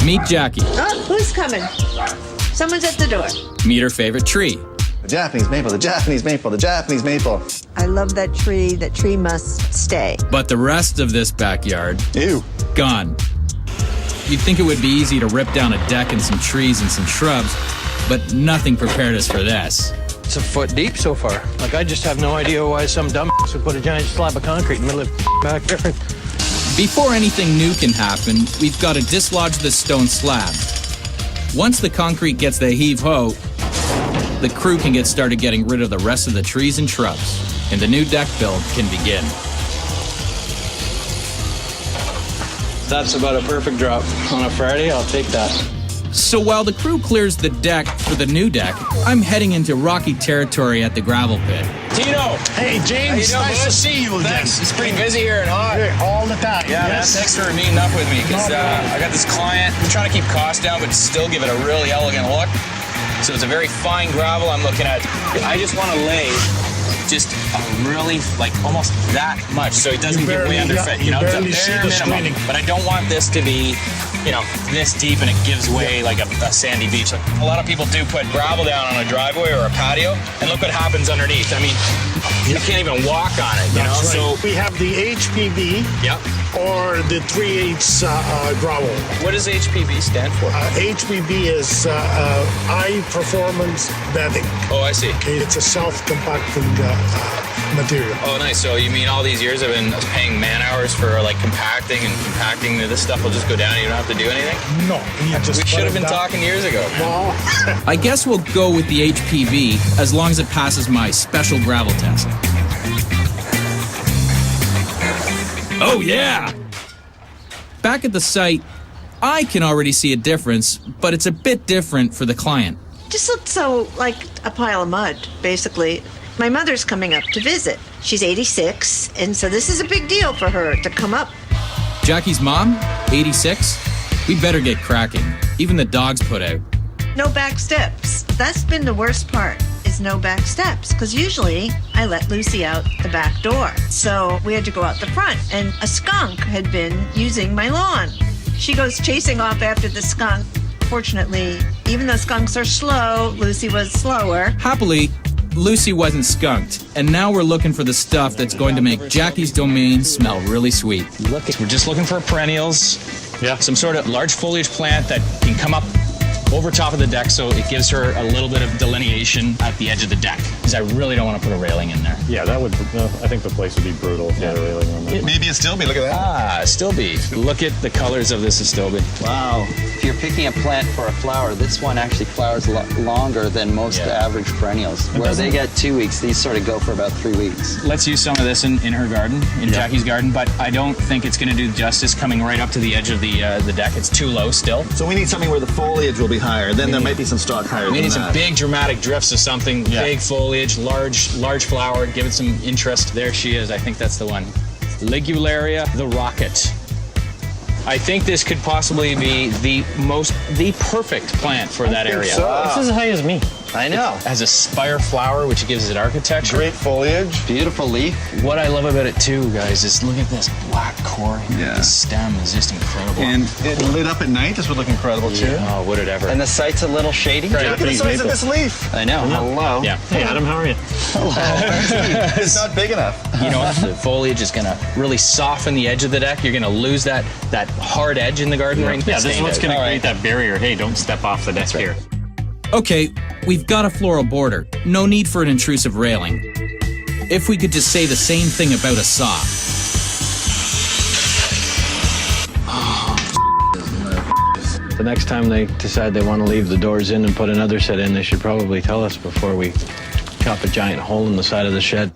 Meet Jackie. Oh, who's coming? Someone's at the door. Meet her favorite tree. The Japanese maple, the Japanese maple, the Japanese maple. I love that tree. That tree must stay. But the rest of this backyard, Ew. gone. You'd think it would be easy to rip down a deck and some trees and some shrubs, but nothing prepared us for this. It's a foot deep so far. Like, I just have no idea why some dumb would put a giant slab of concrete in the middle of the backyard. Before anything new can happen, we've got to dislodge this stone slab. Once the concrete gets the heave-ho, the crew can get started getting rid of the rest of the trees and shrubs, and the new deck build can begin. That's about a perfect drop. On a Friday, I'll take that. So while the crew clears the deck for the new deck, I'm heading into rocky territory at the gravel pit. Tino! Hey, James, nice to see you again. Thanks. It's pretty busy here and hot. Hey, all the time. Yeah, man, thanks for meeting up with me, because I got this client. I'm trying to keep costs down, but still give it a really elegant look. So it's a very fine gravel I'm looking at. I just want to lay just a really, like, almost that much, so it doesn't get way underfit. You know, barely it's see a the bare minimum. screening. But I don't want this to be, you know, this deep and it gives way like a sandy beach. Like, a lot of people do put gravel down on a driveway or a patio, and look what happens underneath. I mean, you can't even walk on it, you know? That's right. So we have the HPB yep. or the 3/8 gravel. What does HPB stand for? HPB is high performance bedding. Oh, I see. It's a self-compacting material. Oh, nice. So you mean all these years I've been paying man hours for like compacting and compacting, this stuff will just go down and you don't have to do anything? No, you just We put should have it been down. talking years ago, man. Well, I guess we'll go with the HPV as long as it passes my special gravel test. Oh yeah! Back at the site, I can already see a difference, but it's a bit different for the client. Just looked so like a pile of mud, basically. My mother's coming up to visit. She's 86, and so this is a big deal for her to come up. Jackie's mom, 86. We better get cracking. Even the dogs put out. No back steps. That's been the worst part, is no back steps, because usually I let Lucy out the back door. So we had to go out the front, and a skunk had been using my lawn. She goes chasing off after the skunk. Fortunately, even though skunks are slow, Lucy was slower. Happily, Lucy wasn't skunked, and now we're looking for the stuff that's going to make Jackie's domain smell really sweet. Look, we're just looking for perennials. Yeah. Some sort of large foliage plant that can come up over top of the deck so it gives her a little bit of delineation at the edge of the deck. Because I really don't want to put a railing in there. Yeah, that would, I think the place would be brutal if you had a railing on that. Maybe a Stilby, look at that. Ah, Stilby. Look at the colors of this Stilby. Wow. If you're picking a plant for a flower, this one actually flowers a lot longer than most average perennials. Where they get 2 weeks, these sort of go for about 3 weeks. Let's use some of this in her garden, in Jackie's garden, but I don't think it's going to do justice coming right up to the edge of the deck. It's too low still. So we need something where the foliage will be higher. Then there might be some stock higher We than need that. some big dramatic drifts of something, big foliage, large flower, give it some interest. There she is, I think that's the one. Ligularia the Rocket. I think this could possibly be the perfect plant for that area. This is as high as me. I know. It has a spire flower, which gives it architecture. Great foliage. Beautiful leaf. What I love about it too, guys, is look at this black core. Yeah. The stem is just incredible. And it lit up at night. This would look incredible too. Oh, would it ever? And the site's a little shady. Look at the size of this leaf. I know. Hello. Yeah. Hey, Adam, how are you? It's not big enough. You know what? The foliage is going to really soften the edge of the deck. You're going to lose that hard edge in the garden ring. Yeah, this is what's going to All create that barrier. Hey, don't step off the deck here. Okay, we've got a floral border. No need for an intrusive railing. If we could just say the same thing about a saw. The next time they decide they want to leave the doors in and put another set in, they should probably tell us before we chop a giant hole in the side of the shed.